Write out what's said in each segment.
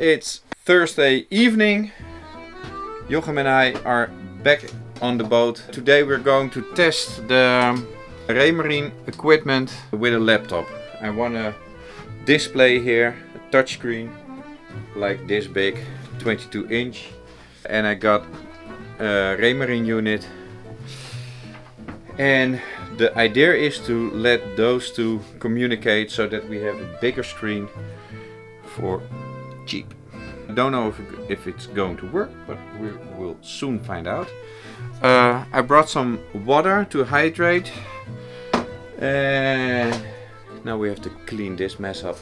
It's Thursday evening. Jochem and I are back on the boat. Today we're going to test the Reworking equipment with a laptop. I want a display here, a touchscreen like this big, 22 inch. And I got a Reworking unit. And the idea is to let those two communicate so that we have a bigger screen for cheap. I don't know if it's going to work, but we will soon find out. I brought some water to hydrate, and now we have to clean this mess up.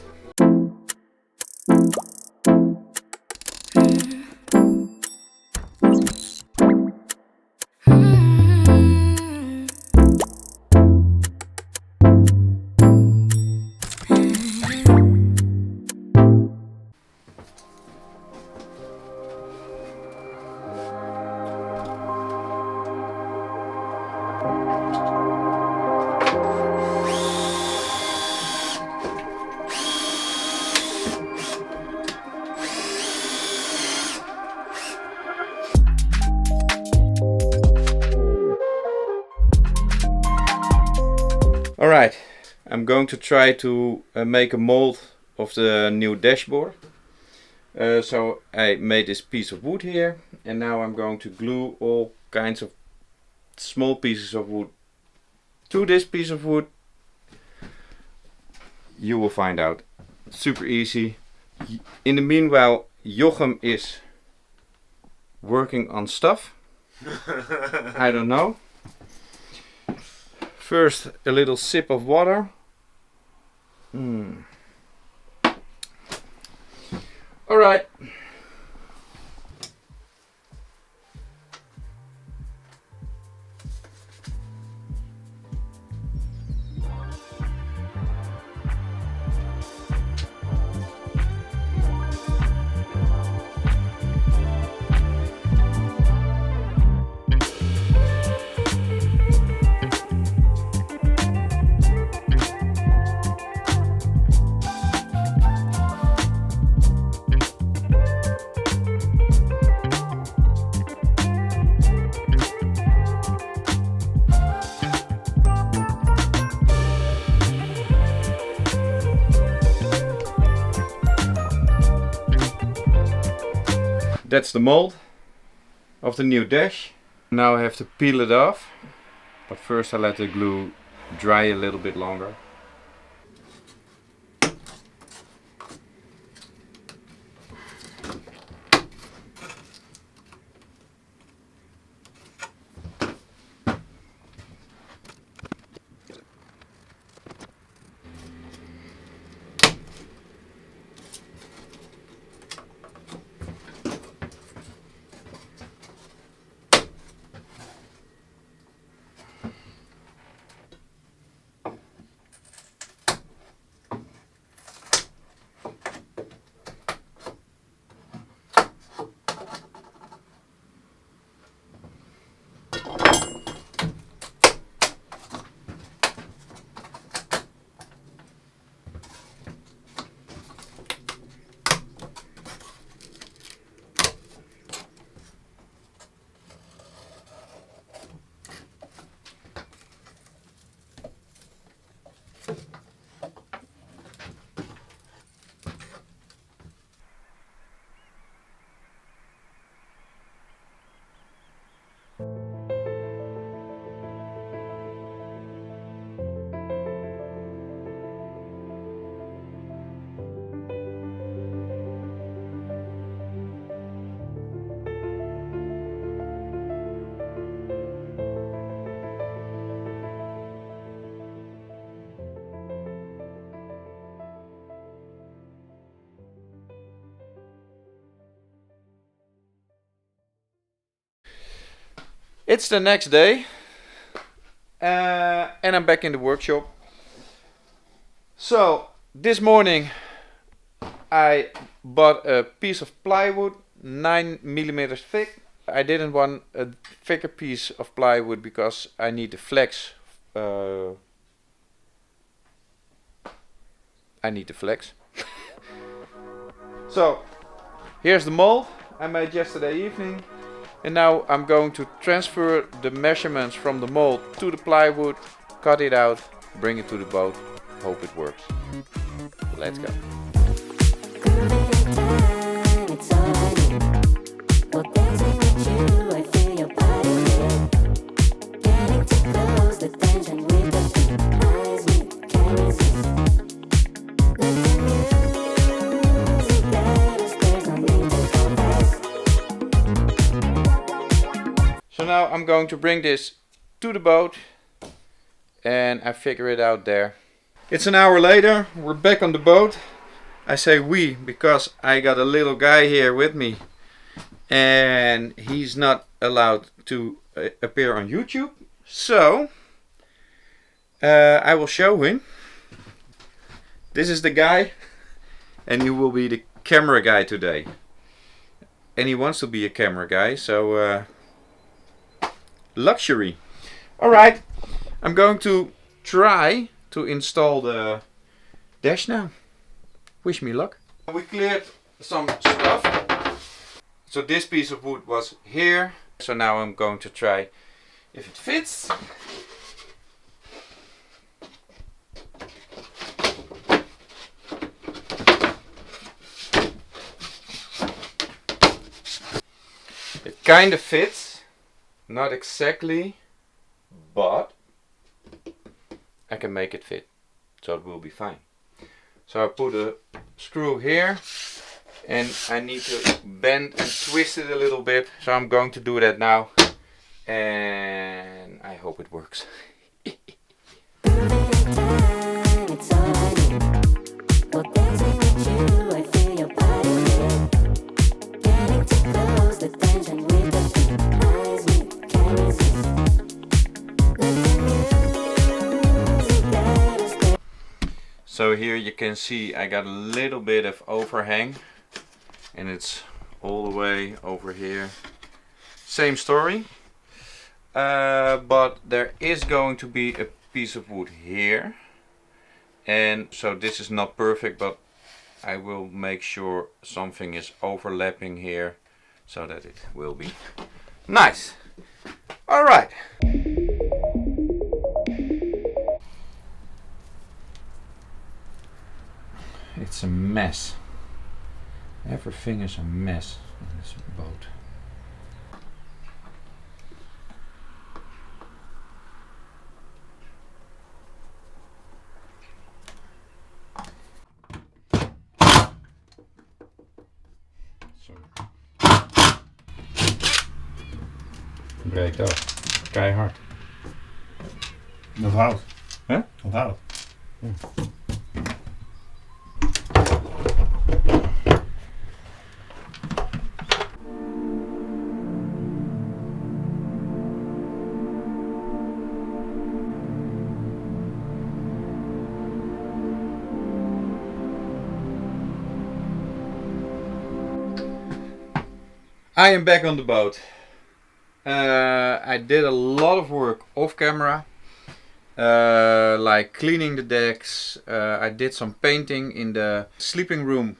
Alright, I'm going to try to make a mold of the new dashboard. So I made this piece of wood here, and now I'm going to glue all kinds of small pieces of wood to this piece of wood. You will find out. Super easy. In the meanwhile, Jochem is working on stuff. I don't know. First, a little sip of water. All right. That's the mold of the new dash. Now I have to peel it off, but first I let the glue dry a little bit longer. It's the next day, and I'm back in the workshop. So this morning I bought a piece of plywood, 9mm thick. I didn't want a thicker piece of plywood because I need the flex. I need the flex. So Here's the mold I made yesterday evening. And now I'm going to transfer the measurements from the mold to the plywood, cut it out, bring it to the boat, hope it works. Let's go. So now I'm going to bring this to the boat and I figure it out there. It's an hour later, we're back on the boat. I say we because I got a little guy here with me and he's not allowed to appear on YouTube. So I will show him. This is the guy and he will be the camera guy today. And he wants to be a camera guy, so luxury. Alright, I'm going to try to install the dash now. Wish me luck. We cleared some stuff. So this piece of wood was here. So now I'm going to try if it fits. It kind of fits. Not exactly, but I can make it fit, so it will be fine. So I put a screw here and I need to bend and twist it a little bit. So I'm going to do that now and I hope it works. So here you can see I got a little bit of overhang and it's all the way over here. Same story, but there is going to be a piece of wood here, and so this is not perfect, but I will make sure something is overlapping here so that it will be nice. All right. It's a mess. Everything is a mess on this boat. Breekt ook. Keihard. Of hout. Huh? Of hout. Ja. I am back on the boat. I did a lot of work off camera, like cleaning the decks. I did some painting in the sleeping room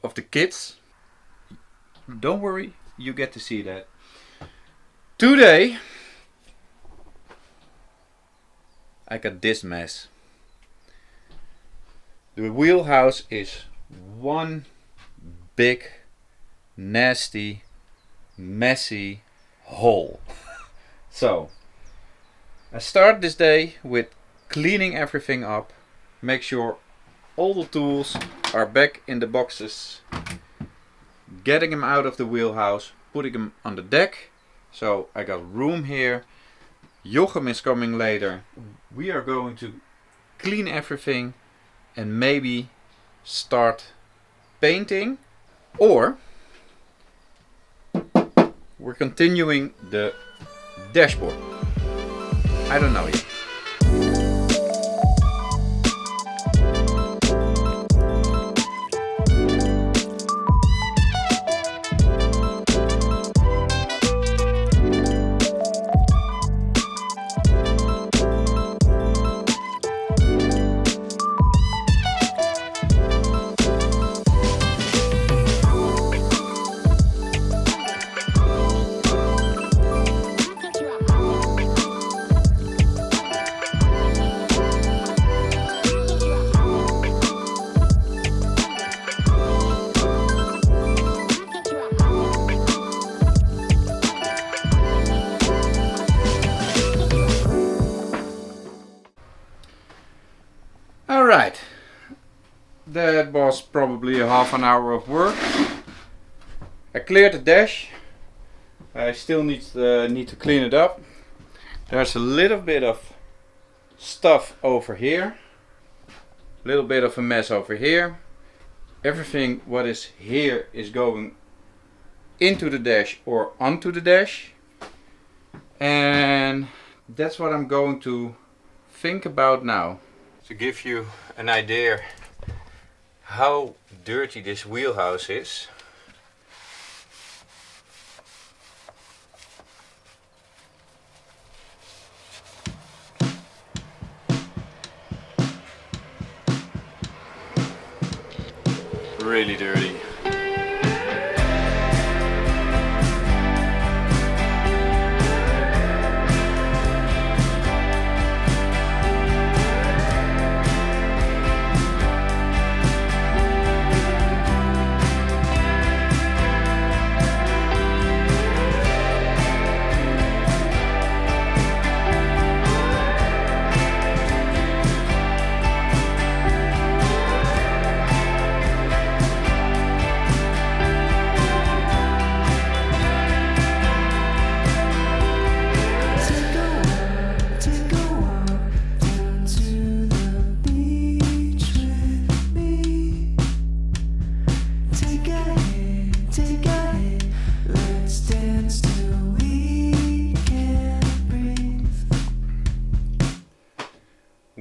of the kids. Don't worry, you get to see that. Today I got this mess. The wheelhouse is one big nasty messy hole. So I start this day with cleaning everything up, make sure all the tools are back in the boxes, getting them out of the wheelhouse, putting them on the deck. So I got room here. Jochem is coming later. We are going to clean everything and maybe start painting, or we're continuing the dashboard. I don't know yet. That was probably a half an hour of work. I cleared the dash. I still need to clean it up. There's a little bit of stuff over here. A little bit of a mess over here. Everything what is here is going into the dash or onto the dash. And that's what I'm going to think about now. To give you an idea how dirty this wheelhouse is. Really dirty.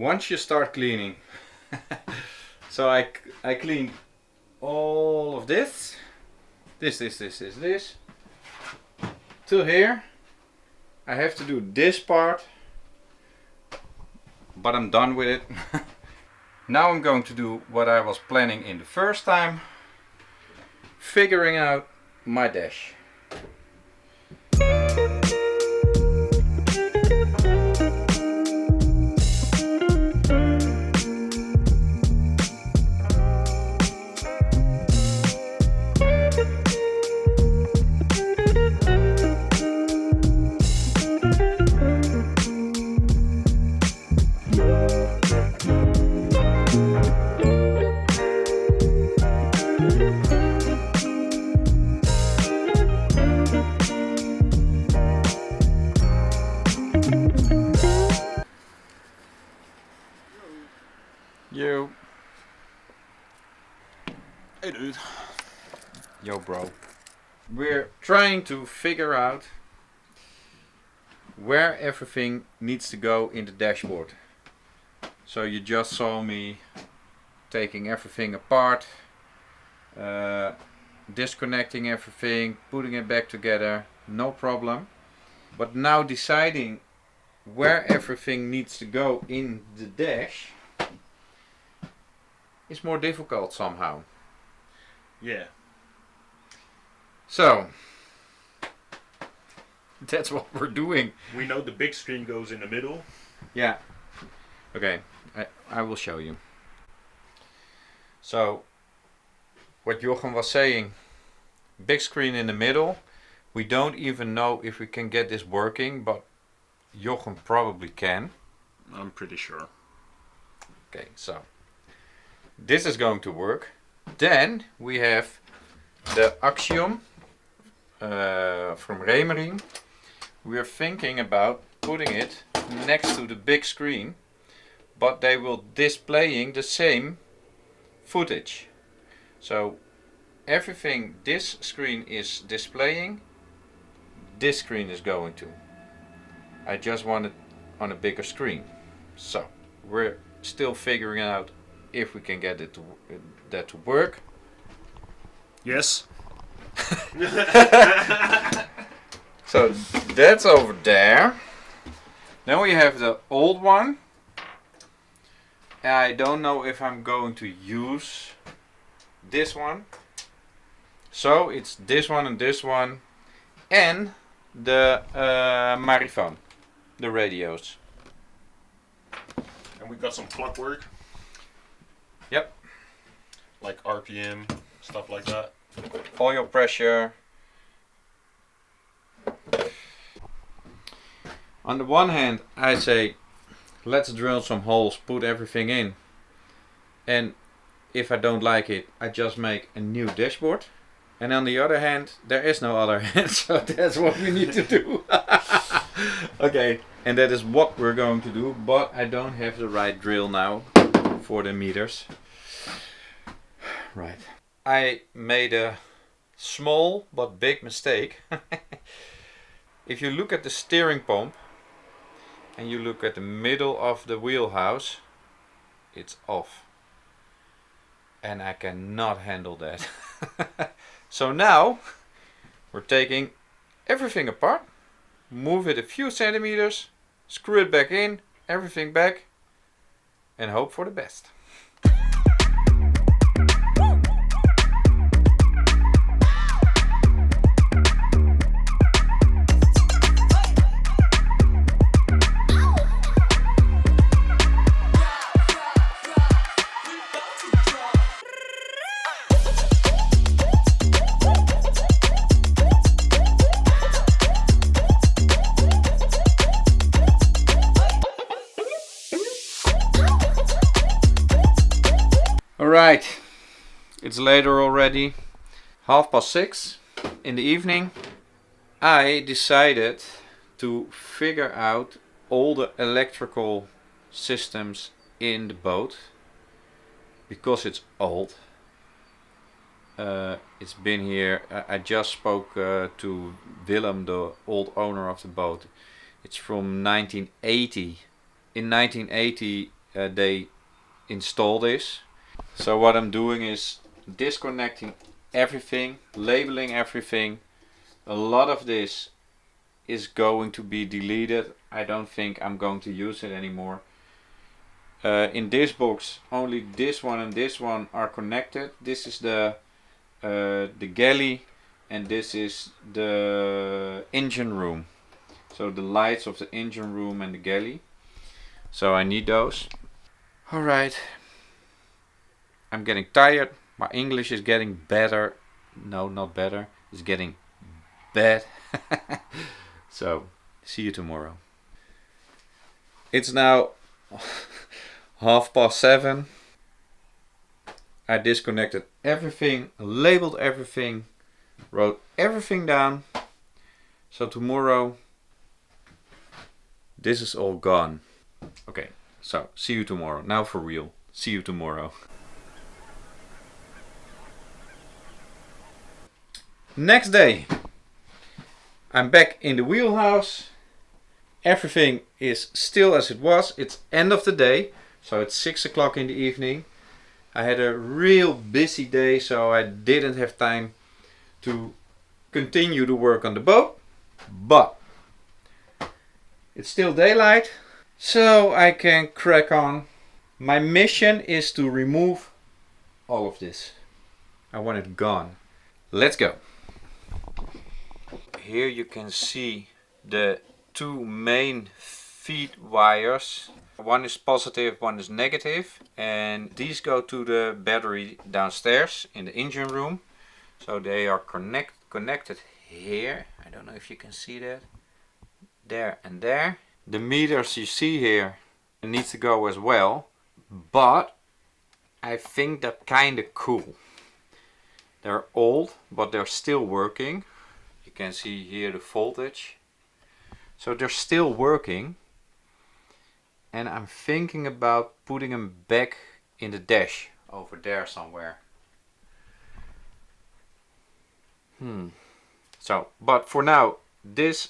Once you start cleaning, so I cleaned all of this till here. I have to do this part, but I'm done with it. Now I'm going to do what I was planning in the first time, figuring out my dash. Yo. Hey dude. Yo bro. We're trying to figure out where everything needs to go in the dashboard. So you just saw me taking everything apart, disconnecting everything, putting it back together, no problem. But now deciding where everything needs to go in the dash is more difficult somehow. Yeah. So that's what we're doing. We know the big screen goes in the middle. Yeah. Okay, I will show you. So what Jochem was saying, big screen in the middle. We don't even know if we can get this working, but Jochem probably can. I'm pretty sure. Okay, so this is going to work. Then we have the Axiom from Reworking. We are thinking about putting it next to the big screen, but they will displaying the same footage. So everything this screen is displaying, this screen is going to. I just want it on a bigger screen. So we're still figuring out if we can get it that to work. Yes. So that's over there. Then we have the old one. I don't know if I'm going to use this one. So it's this one and the Mariphone, the radios. And we got some plug work. Yep. Like RPM, stuff like that. Oil pressure. On the one hand, I say, let's drill some holes, put everything in. And if I don't like it, I just make a new dashboard. And on the other hand, there is no other hand, so that's what we need to do. Okay, and that is what we're going to do, but I don't have the right drill now for the meters. Right. I made a small but big mistake. If you look at the steering pump and you look at the middle of the wheelhouse, it's off. And I cannot handle that. So now we're taking everything apart, move it a few centimeters, screw it back in, everything back, and hope for the best. Alright, it's later already, 6:30 in the evening. I decided to figure out all the electrical systems in the boat because it's old. It's been here, I just spoke to Willem, the old owner of the boat. It's from 1980. In 1980 they installed this. So what I'm doing is disconnecting everything, labeling everything. A lot of this is going to be deleted. I don't think I'm going to use it anymore. In this box, only this one and this one are connected. This is the galley and this is the engine room. So the lights of the engine room and the galley. So I need those. Alright. I'm getting tired. My English is getting better. No, not better. It's getting bad. So, see you tomorrow. It's now 7:30. I disconnected everything, labeled everything, wrote everything down. So tomorrow, this is all gone. Okay, so see you tomorrow. Now for real. See you tomorrow. Next day, I'm back in the wheelhouse. Everything is still as it was. It's end of the day, so it's 6 o'clock in the evening. I had a real busy day, so I didn't have time to continue to work on the boat. But it's still daylight, so I can crack on. My mission is to remove all of this. I want it gone. Let's go. Here you can see the two main feed wires. One is positive, one is negative, and these go to the battery downstairs in the engine room. So they are connected here. I don't know if you can see that. There and there. The meters you see here needs to go as well, but I think they're kind of cool. They're old, but they're still working. You can see here the voltage. So they're still working. And I'm thinking about putting them back in the dash over there somewhere. So, but for now, this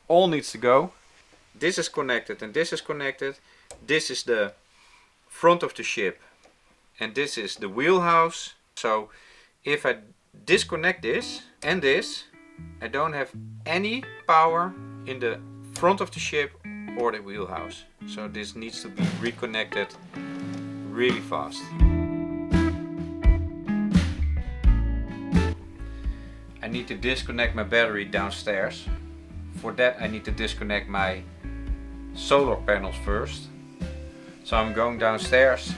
all needs to go. This is connected and this is connected. This is the front of the ship and this is the wheelhouse. So if I disconnect this and this, I don't have any power in the front of the ship or the wheelhouse. So this needs to be reconnected really fast. I need to disconnect my battery downstairs. For that I need to disconnect my solar panels first. So I'm going downstairs,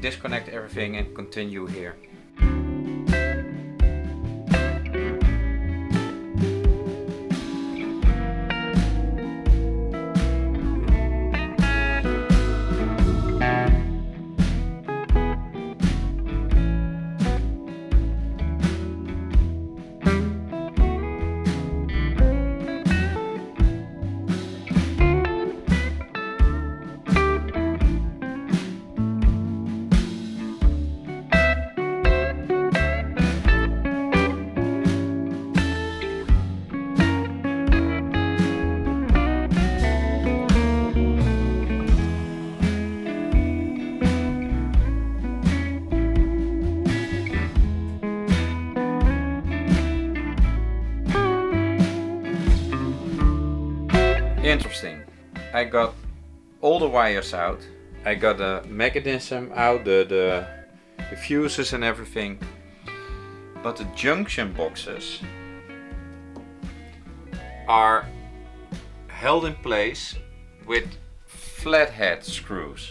disconnect everything and continue here. Interesting. I got all the wires out. I got the mechanism out, the fuses and everything. But the junction boxes are held in place with flathead screws.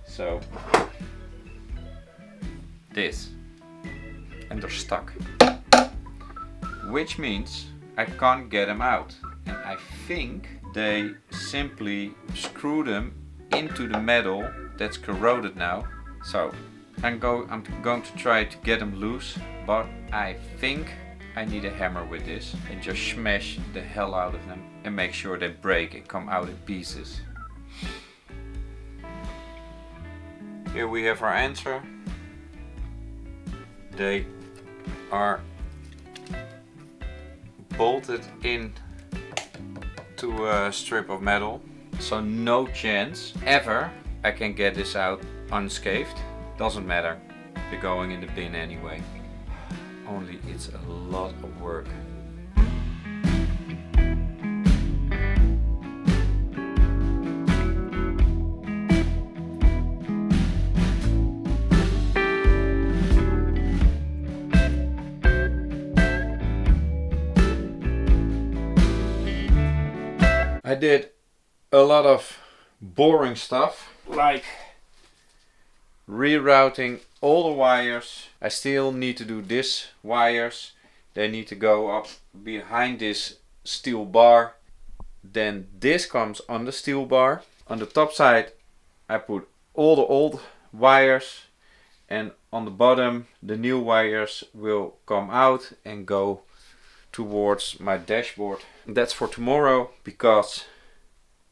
So this, and they're stuck, which means I can't get them out, and I think they simply screw them into the metal that's corroded now. So I'm going to try to get them loose, but I think I need a hammer with this and just smash the hell out of them and make sure they break and come out in pieces. Here we have our answer. They are bolted in to a strip of metal, so no chance ever I can get this out unscathed. Doesn't matter, they're going in the bin anyway. Only it's a lot of work. I did a lot of boring stuff, like rerouting all the wires. I still need to do these wires. They need to go up behind this steel bar. Then this comes on the steel bar. On the top side I put all the old wires, and on the bottom the new wires will come out and go towards my dashboard. That's for tomorrow, because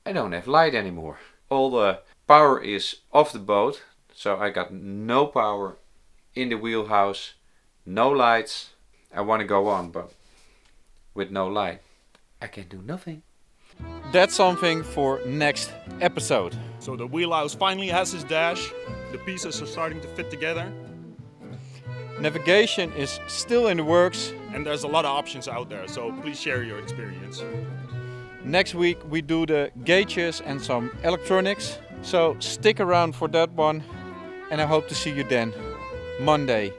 I don't have light anymore. All the power is off the boat, so I got no power in the wheelhouse, no lights. I want to go on, but with no light I can do nothing. That's something for next episode. So the wheelhouse finally has his dash. The pieces are starting to fit together. Navigation is still in the works. And there's a lot of options out there, so please share your experience. Next week we do the gauges and some electronics. So stick around for that one, and I hope to see you then. Monday.